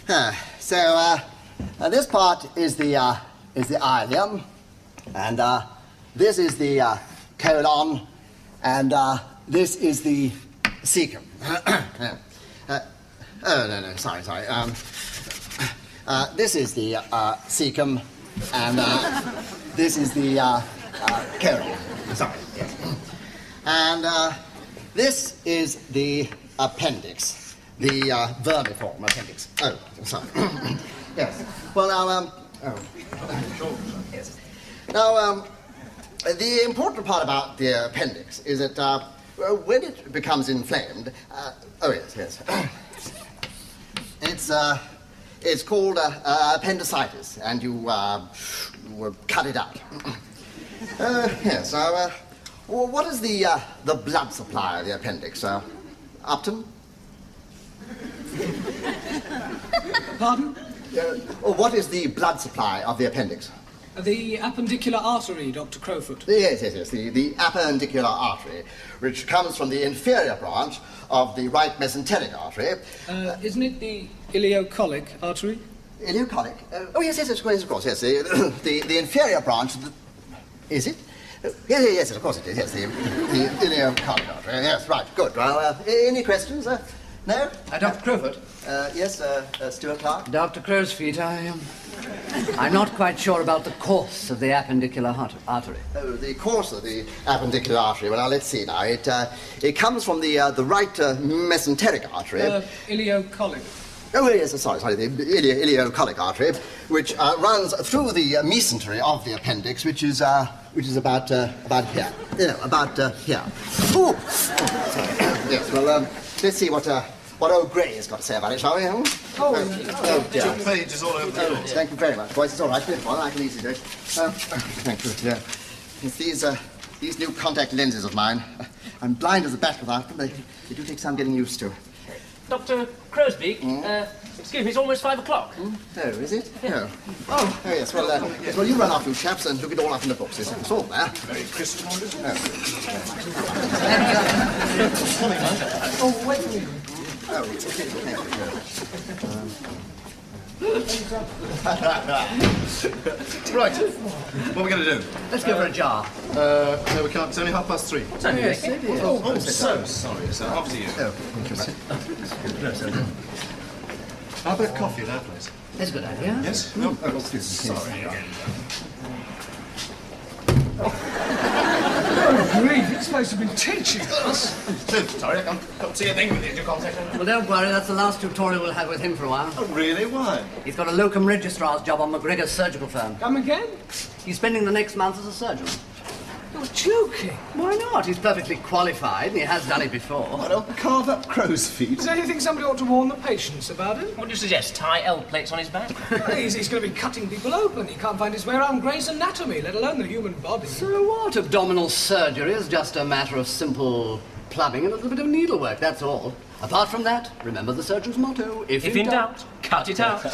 This part is the ileum, and this is the colon, and this is the cecum. No, sorry. This is the cecum, and this is the colon. Sorry, yes. And this is the appendix, the vermiform appendix. Oh, sorry. Yes. Well, now, yes. Now, the important part about the appendix is that when it becomes inflamed, yes. It's called appendicitis, and you cut it out. Yes. Now, what is the blood supply of the appendix? Upton? Pardon? What is the blood supply of the appendix? The appendicular artery, Dr. Crowfoot. Yes. The appendicular artery, which comes from the inferior branch of the right mesenteric artery. Isn't it the ileocolic artery? Ileocolic? Yes, of course, yes. The inferior branch of the... Is it? Yes, of course it is, yes. The ileocolic artery. Yes, right, good. Well, any questions? No? Dr. Crowfoot? Yes, Stuart Clark? Dr. Crowsfeet, I'm not quite sure about the course of the appendicular artery. Oh, the course of the appendicular artery. Well, now, let's see now. It comes from the right mesenteric artery. Ileocolic. Oh, yes, sorry, the ileocolic artery, which runs through the mesentery of the appendix, which is about here. About here. Oh, sorry. Yes, well, let's see what old Gray has got to say about it, shall we? Oh, dear. Your page is all over the place. Thank you very much, boys. It's all right. I can easily do it. Thank you. Yeah. It's these new contact lenses of mine. I'm blind as a bat without them. They do take some getting used to. Dr. Crowsbeak, excuse me, it's almost 5 o'clock. Oh, is it? Yeah. Oh, yes. Well, you run off, you chaps, and look it all up in the books. It's all there. Very crisp, isn't it? Oh, wait a minute. Oh, Right, what are we going to do? Let's go for a jar. No, we can't. It's only 3:30. It's only Yes, making. it is. Oh, so sorry, sir. Off to you. Oh, thank you. How about coffee at our place? That's a good idea. Yes? No? Oh, excuse me. Sorry again. Oh, grief, you're supposed to have been teaching us. Sorry, I can't see a thing with you. Well, don't worry, that's the last tutorial we'll have with him for a while. Oh, really? Why? He's got a locum registrar's job on McGregor's surgical firm. Come again? He's spending the next month as a surgeon. You're joking. Why not? He's perfectly qualified, and he has done it before. What, I'll carve up crow's feet? Is there anything somebody ought to warn the patients about it? What do you suggest? Tie L plates on his back? He's going to be cutting people open. He can't find his way around Gray's Anatomy, let alone the human body. So what? Abdominal surgery is just a matter of simple plumbing and a little bit of needlework, that's all. Apart from that, remember the surgeon's motto, if If in doubt, cut it out.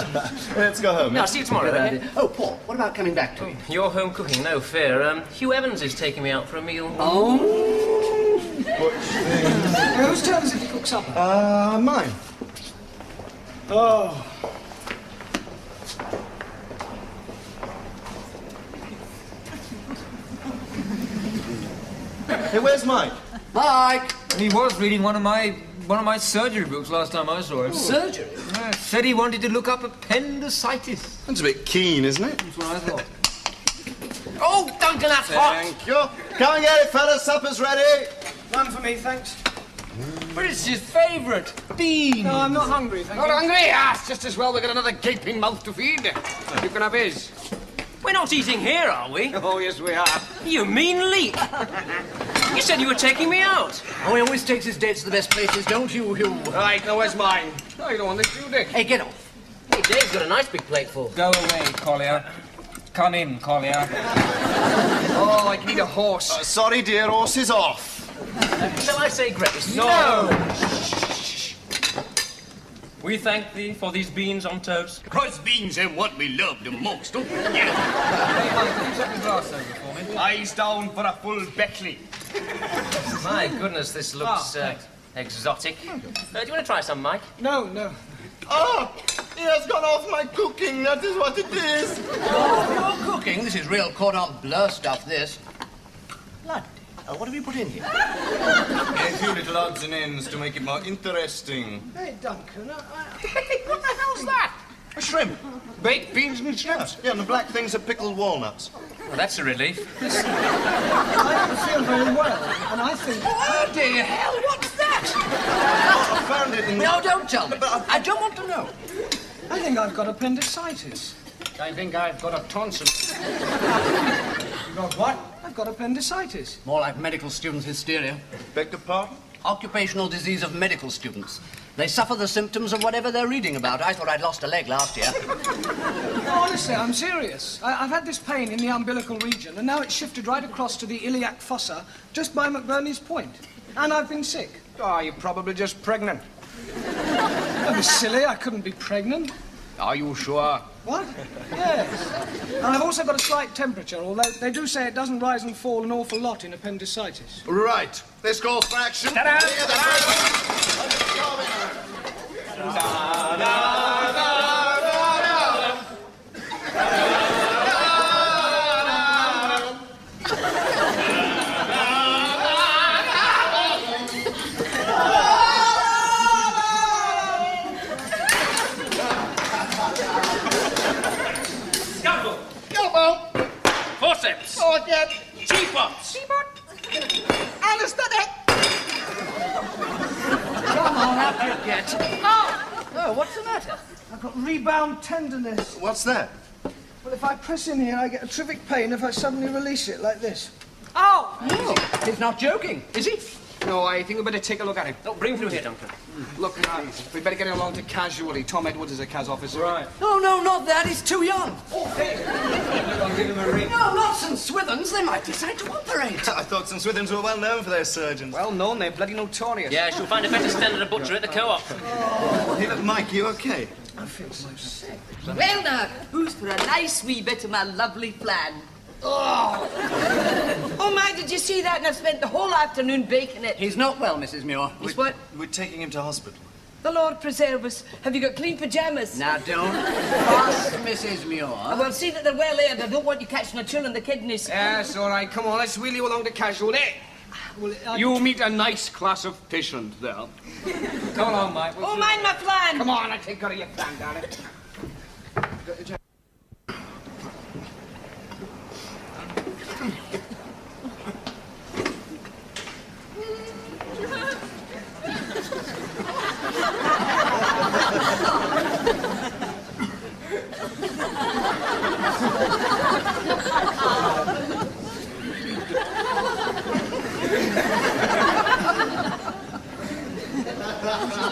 Let's go home. No, I'll see you tomorrow, Good okay? idea. Oh, Paul, what about coming back to you? You're home cooking, no fear. Hugh Evans is taking me out for a meal. Oh, Whose turn is it to cook supper? Mine. Oh. Hey, where's Mike? Mike! He was reading one of my surgery books last time I saw him. Surgery? Said he wanted to look up appendicitis. That's a bit keen, isn't it? That's what I thought. Oh, Duncan, that's hot! Thank you. Come and get it, fellas. Supper's ready. None for me, thanks. But it's his favourite, bean. No, I'm not hungry, thank Not you. hungry? Ah, it's just as well we've got another gaping mouth to feed. You can have his. We're not eating here, are we? Oh, yes, we are. You mean leak! You said you were taking me out. Oh, he always takes his dates to the best places, don't you, Hugh? Right, now where's mine? Oh, you don't want this, do you, Dick? Hey, get off. Hey, Dave's got a nice big plate full. Go away, Collier. Come in, Collier. Oh, I need a horse. Sorry, dear. Horse is off. Shall I say grace? No! We thank thee for these beans on toast. Cross beans and what we love the most, don't we? Hey, Mike, can you set the glass over for me? Eyes down for a full Beckley. My goodness, this looks thanks. exotic. Do you want to try some, Mike? No, no. Oh, He has gone off my cooking, that is what it is. Oh, you're cooking. This is real cordon bleu stuff, this. Bloody hell, what have you put in here? A few little odds and ends to make it more interesting. Hey, Duncan, Hey, what the hell's that? A shrimp. Baked beans and shrimps. Yeah, and the black things are pickled walnuts. Well, that's a relief. I don't feel very well, and I think... Bloody hell, what's that? I found it in the... No, don't tell me. I don't want to know. I think I've got appendicitis. I think I've got a tonsil. You got what? I've got appendicitis. More like medical student hysteria. Beg your pardon? Occupational disease of medical students. They suffer the symptoms of whatever they're reading about. I thought I'd lost a leg last year. No, honestly, I'm serious. I've had this pain in the umbilical region, and now it's shifted right across to the iliac fossa, just by McBurney's point. And I've been sick. Oh, you're probably just pregnant. Don't be silly, I couldn't be pregnant. Are you sure? What? Yes. And I've also got a slight temperature, although they do say it doesn't rise and fall an awful lot in appendicitis. Right. This calls for action. Scalpel! Elbow. Forceps! Oh, again. Teapots! Anesthetic. Come on, up you get. Oh, what's the matter? I've got rebound tenderness. What's that? Well, if I press in here, I get a terrific pain if I suddenly release it like this. Oh, no. He's not joking, is he? No, I think we better take a look at him. Oh, bring him through here, Duncan. Look, we better get him along to casualty. Tom Edwards is a cas officer. Right. No, no, not that. He's too young. I'll give him a ring. No, not St. Swithins. They might decide to operate. I thought St. Swithins were well known for their surgeons. Well known, they're bloody notorious. Yeah, she'll find a better stand at a butcher at the co-op. Hey, look, Mike, you okay? I feel so sick. Well now, who's for a nice wee bit of my lovely flan? Oh my, did you see that? And I've spent the whole afternoon baking it. He's not well, Mrs. Muir. He's what? We're taking him to hospital. The Lord preserve us. Have you got clean pyjamas? Now, don't fuss, Mrs. Muir. Well, see that they're well aired. I don't want you catching a chill in the kidneys. Yes, all right, come on, let's wheel you along to casualty. Well, You meet a nice class of patient there. Come along, Mike. Oh, mind my flan. Come on, I take care of your plan, darling.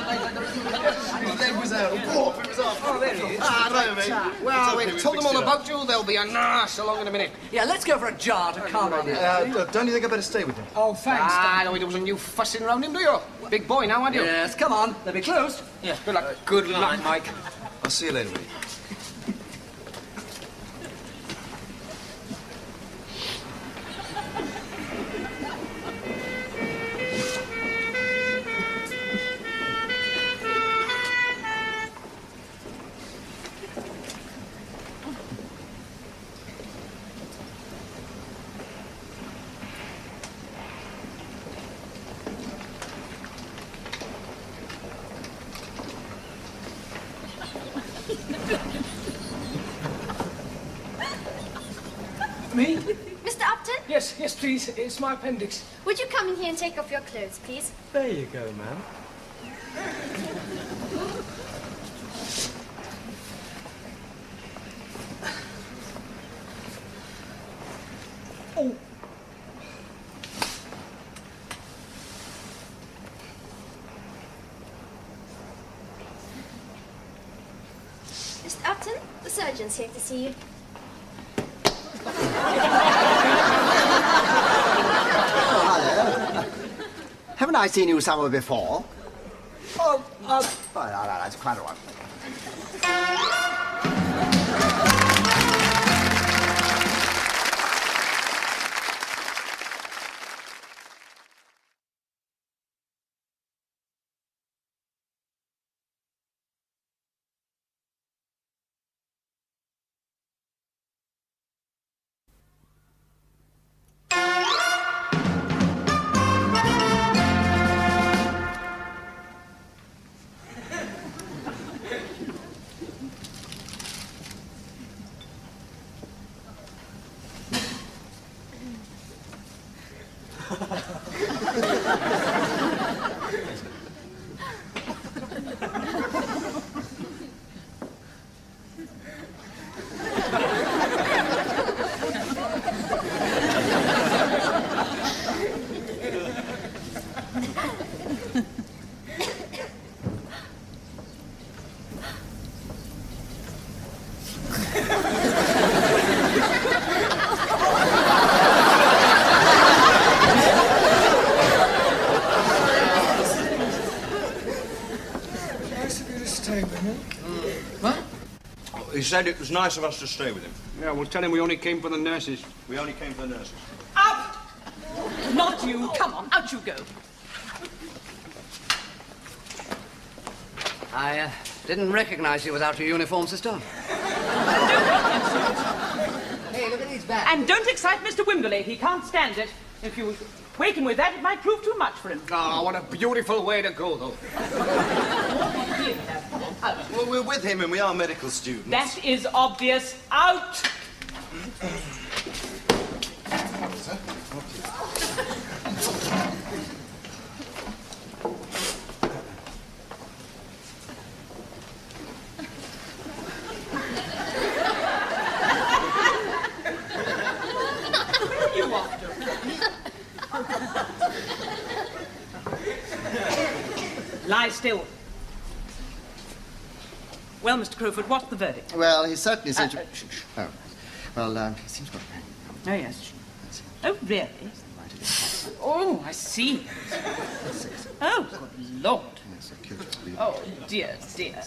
His leg was out. Whoop, it was off. Oh, there he is. Hello, mate. Well, It's okay, we've we told them fixed all it up. about you. They'll be a nurse along in a minute. Yeah, let's go for a jar to calm him down. Don't you think I better stay with him? Oh, thanks. Ah, no, he wasn't you fussing around him, do you? Big boy now, aren't you? Yes, come on. They'll be closed. Yeah, good luck. Good luck, Mike. I'll see you later, mate. Me? Mr. Upton, Yes, yes, please. It's my appendix. would you come in here and take off your clothes, please? There you go, ma'am. Oh. Mr. Upton, the surgeon's here to see you. Haven't I seen you somewhere before? Oh, no, that's quite all right. stay with him. What? He said it was nice of us to stay with him. Yeah, well, tell him we only came for the nurses. We only came for the nurses. Out! Not you. Come on, out you go. I didn't recognize you without your uniform, sister. Hey, look at these bags. And don't excite Mr. Wimberley. He can't stand it. If you wake him with that, it might prove too much for him. Oh, what a beautiful way to go, though. Well, we're with him and we are medical students. That is obvious. Out! You after? Lie still. Well, Mr. Crowfoot, what's the verdict? Well, he certainly seems to... Oh, well, he seems to... Oh, yes. Oh, really? Oh, I see. Oh, good Lord. Oh, dear, dear.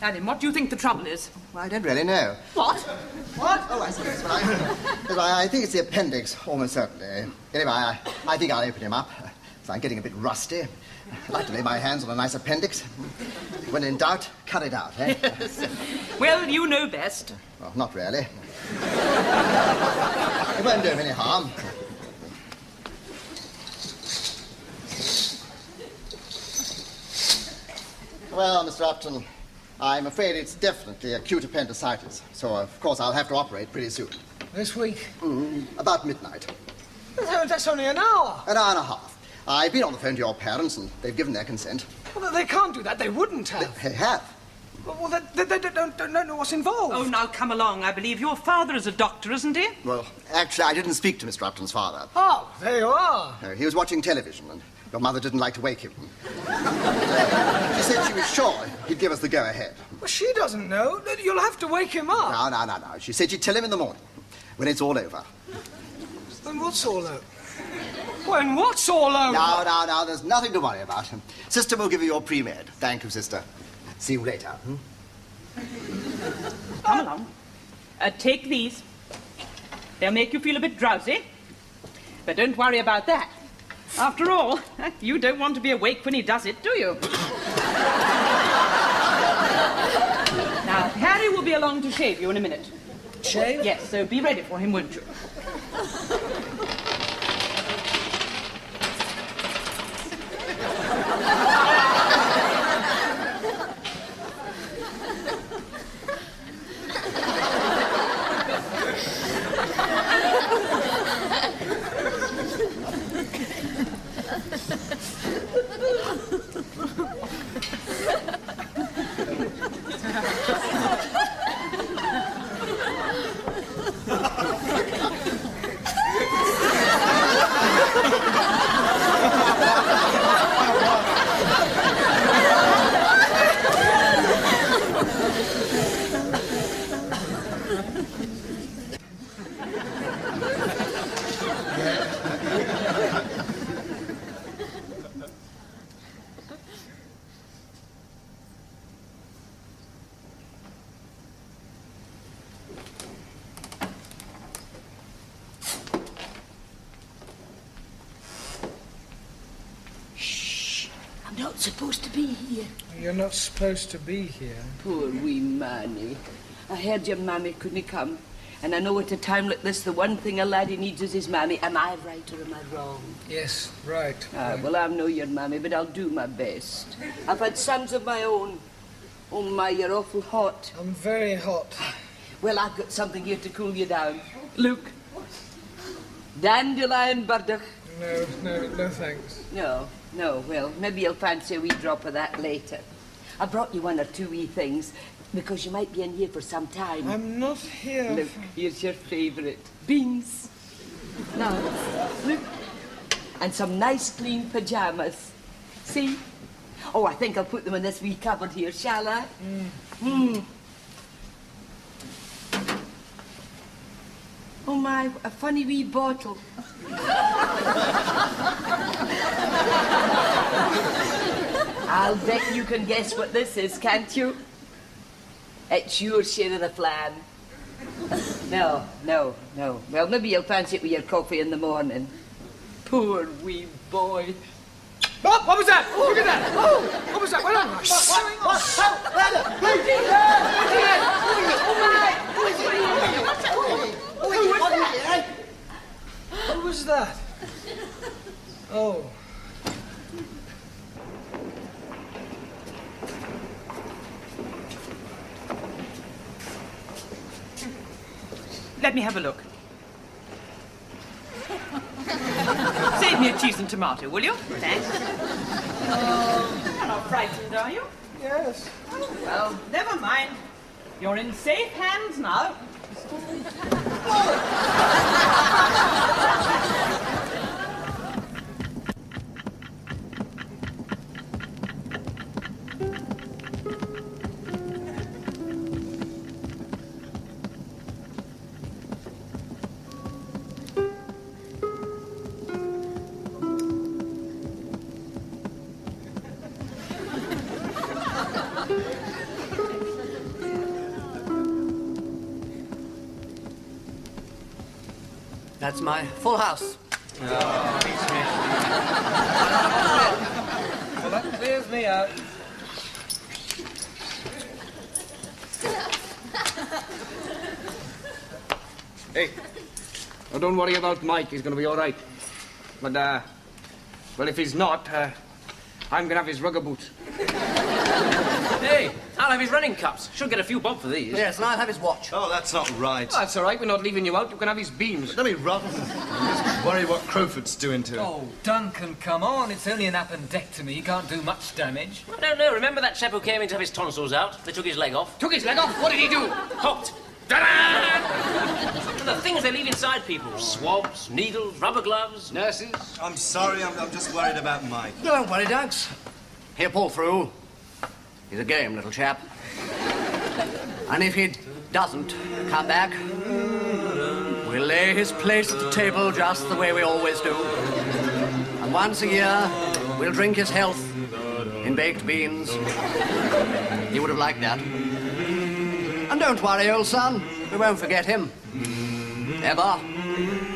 Now then, what do you think the trouble is? Well, I don't really know. What? What? Oh, I see. Well, I think it's the appendix, almost certainly. Anyway, I think I'll open him up. So I'm getting a bit rusty. I'd like to lay my hands on a nice appendix. When in doubt, cut it out, eh? Yes. Well, you know best. Well, not really. It won't do him any harm. Well, Mr. Upton, I'm afraid it's definitely acute appendicitis. So, of course, I'll have to operate pretty soon. This week? About midnight. That's only an hour. An hour and a half. I've been on the phone to your parents, and they've given their consent. Well, they can't do that. They wouldn't have. They have. Well, they don't know what's involved. Oh, now come along. I believe your father is a doctor, isn't he? Well, actually, I didn't speak to Mr. Upton's father. Oh, there you are. He was watching television, and your mother didn't like to wake him. She said she was sure he'd give us the go-ahead. Well, she doesn't know. You'll have to wake him up. No. She said she'd tell him in the morning, when it's all over. Then what's all over? When what's all over? No, there's nothing to worry about. Sister will give you your pre-med. Thank you, sister. See you later. Come along. Take these. They'll make you feel a bit drowsy. But don't worry about that. After all, you don't want to be awake when he does it, do you? Now, Harry will be along to shave you in a minute. Shave? Yes, so be ready for him, won't you? I'm not supposed to be here. You're not supposed to be here. Poor wee Manny. I heard your mammy couldn't come. And I know at a time like this, the one thing a laddie needs is his mammy. Am I right or am I wrong? Yes, right. Well, I'm no your mammy, but I'll do my best. I've had sons of my own. Oh, my, you're awful hot. I'm very hot. Well, I've got something here to cool you down. Look. Dandelion burdock. No, thanks. No, well, maybe you'll fancy a wee drop of that later. I brought you one or two wee things, because you might be in here for some time. I'm not here. Look, here's your favourite. Beans. Now, look. And some nice clean pyjamas. See? Oh, I think I'll put them in this wee cupboard here, shall I? my, a funny wee bottle. I'll bet you can guess what this is, can't you? It's your share of the flan. No. Well, maybe you'll fancy it with your coffee in the morning. Poor wee boy. Oh, what was that? Look at that! Oh, what was that? What's going on? Who was that? Oh. Let me have a look. Save me a cheese and tomato, will you? Thanks. You're not frightened, are you? Yes. Well, never mind. You're in safe hands now. That's my full house. Well, that clears me out. Hey, oh, don't worry about Mike. He's going to be all right. But, well, if he's not, I'm going to have his rugger boots. Hey, I'll have his running cups. Should get a few bob for these. Yes, and I'll have his watch. Oh, that's not right. Oh, that's all right. We're not leaving you out. You can have his beans. Let me rub. Just worry what Crowfoot's doing to him. Oh, Duncan, come on. It's only an appendectomy. He can't do much damage. I don't know. Remember that chap who came in to have his tonsils out? They took his leg off. Took his leg off? What did he do? Hooked. The things they leave inside people. Swabs, needles, rubber gloves. Nurses? I'm sorry, I'm just worried about Mike. Don't worry, Dunks. He'll pull through. He's a game little chap. And if he doesn't come back, we'll lay his place at the table just the way we always do. And once a year, we'll drink his health in baked beans. He would have liked that. And don't worry, old son. We won't forget him. Ever.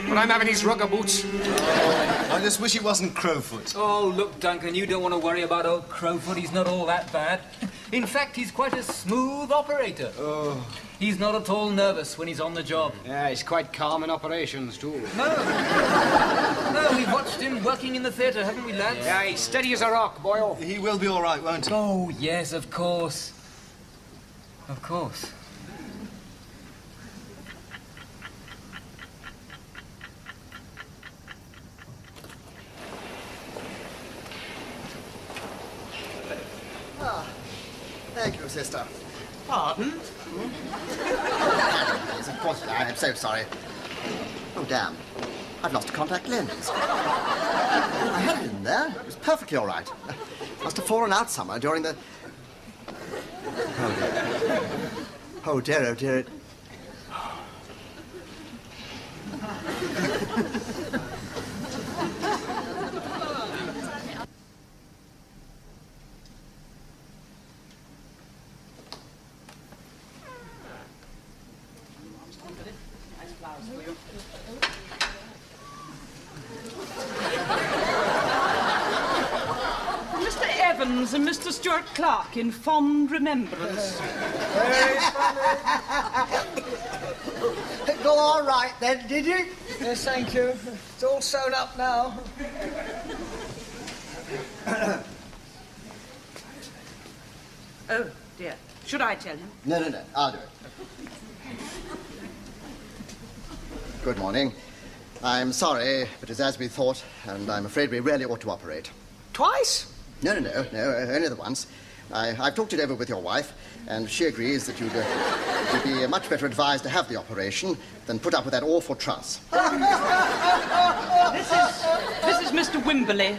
But I'm having his rugger boots. I just wish it wasn't Crowfoot. Oh, look, Duncan, you don't want to worry about old Crowfoot. He's not all that bad. In fact, he's quite a smooth operator. Oh. He's not at all nervous when he's on the job. Yeah, he's quite calm in operations, too. No, we've watched him working in the theatre, haven't we, lads? Yeah, he's steady as a rock, boyo. He will be all right, won't he? Oh, yes, of course. Of course. Thank you, sister. Pardon? Yes, of course, I am so sorry. Oh, damn. I've lost a contact lens. I had it in there. It was perfectly all right. Must have fallen out somewhere during the... Oh, dear, oh, dear. Mr. Evans and Mr. Stuart Clark in fond remembrance. It got all right then, did you? Yes, thank you. It's all sewn up now. Oh, dear. Should I tell him? No, I'll do it. Good morning. I'm sorry, but it's as we thought, and I'm afraid we really ought to operate. Twice? No, only the once. I've talked it over with your wife, and she agrees that you'd be much better advised to have the operation than put up with that awful truss. This is Mr. Wimberley.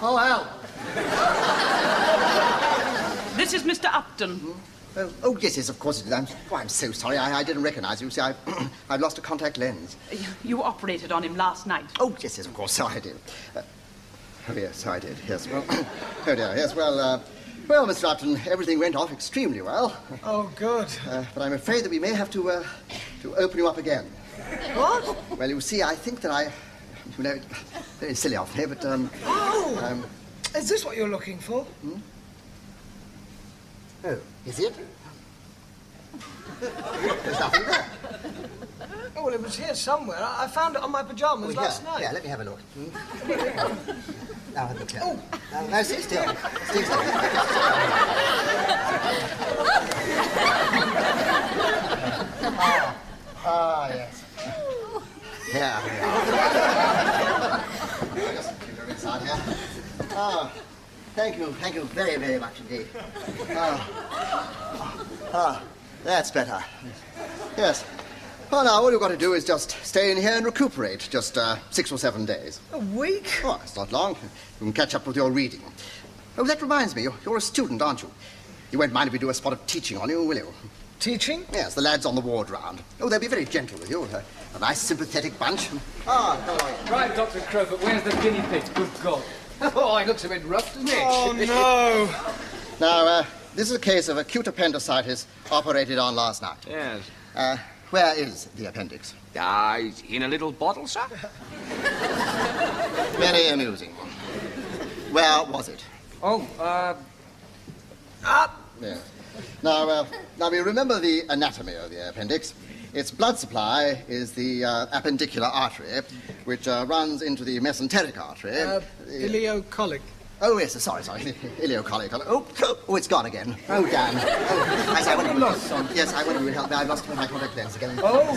Oh, Al. This is Mr. Upton. Oh, yes, of course it is. I'm so sorry. I didn't recognize you. See, I've lost a contact lens. You operated on him last night. Oh, yes, of course. So I did. Oh, yes, I did. Yes, well... oh, dear, yes, well, Mr. Upton, everything went off extremely well. Oh, good. But I'm afraid that we may have to open you up again. What? Well, you see, I think that you know, very silly of me, but, Is this what you're looking for? Hmm? Oh, is it? There's nothing there. Oh, well, it was here somewhere. I found it on my pajamas last night. Yeah, let me have a look. Now have a look here. Oh. No, sit still. Sit still. Yes. Yeah. Just keep it inside here. Thank you very, very much indeed. That's better. Yes. Well, now, all you've got to do is just stay in here and recuperate. Just 6 or 7 days. A week? Oh, it's not long. You can catch up with your reading. Oh, that reminds me. You're a student, aren't you? You won't mind if we do a spot of teaching on you, will you? Teaching? Yes, the lads on the ward round. Oh, they'll be very gentle with you. A nice, sympathetic bunch. How are you? Right, Dr. Crowfoot, where's the guinea pig? Good God. Oh, he looks a bit rough, doesn't he? Oh, no. Now, this is a case of acute appendicitis operated on last night. Yes. Where is the appendix? He's in a little bottle, sir. Very amusing. Where was it? Oh, Yes. Now we remember the anatomy of the appendix. Its blood supply is the appendicular artery, which runs into the mesenteric artery. Ileocolic. Oh, yes, sorry. Ileocolic. Oh, it's gone again. Oh, damn. Oh, I wonder lost some. Yes, I wonder you would help me. I've lost my contact lens again. oh.